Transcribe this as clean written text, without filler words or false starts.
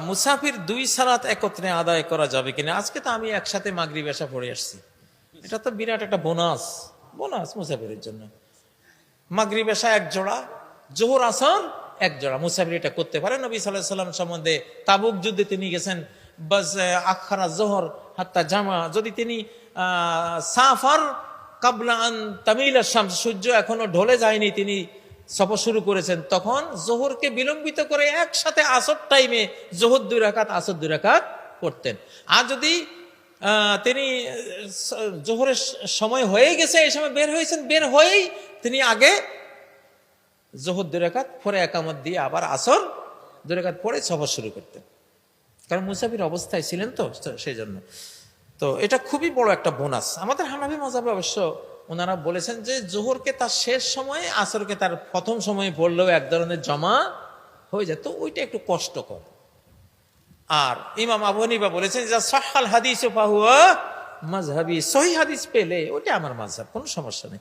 মুসাফির দুই সালাত একত্রে আদায় করা যাবে কিনা? আজকে তো আমি একসাথে মাগরিব এশা পড়ে আসছি। এটা তো বিরাট একটা বোনাস, মুসাফিরের জন্য। মাগরিব এশা এক জোড়া, জোহর আসর এক জোড়া, মুসাফির এটা করতে পারে। নবী সাল্লাল্লাহু আলাইহি ওয়াসাল্লাম সম্বন্ধে তাবুক যুদ্ধে তিনি গেছেন, বাস আখারা জোহর হাত্তা জামা, যদি তিনি সাফার কাবলা আন তামিলা শামস, সূর্য এখনো ঢলে যায়নি, তিনি সফর শুরু করেছেন, তখন জোহরকে বিলম্বিত করে একসাথে আসর টাইমে জোহর 2 রাকাত আসর 2 রাকাত করতেন। আর যদি তিনি জোহরের সময় হয়ে গেছে, এই সময় বের হয়েছেন, বের হয়েই তিনি আগে জোহর 2 রাকাত পরে একামত দিয়ে আবার আসর 2 রাকাত পরে সফর শুরু করতেন, কারণ মুসাফির অবস্থায় ছিলেন তো সেই জন্য। তো এটা খুবই বড় একটা বোনাস। আমাদের হানাফি মাযহাবে অবশ্য ওনারা বলেছেন যে জোহরকে তার শেষ সময়ে, আসরকে তার প্রথম সময়ে পড়লেও এক ধরনের জমা হয়ে যায়, তো ওইটা একটু কষ্টকর। আর ইমাম আবু হানিফা বলেছেন যে সাহহাল হাদিস ফাহুয়া মাযহাবি, সহিহ হাদিস পেলে ওইটা আমার মাযহাব, কোনো সমস্যা নেই।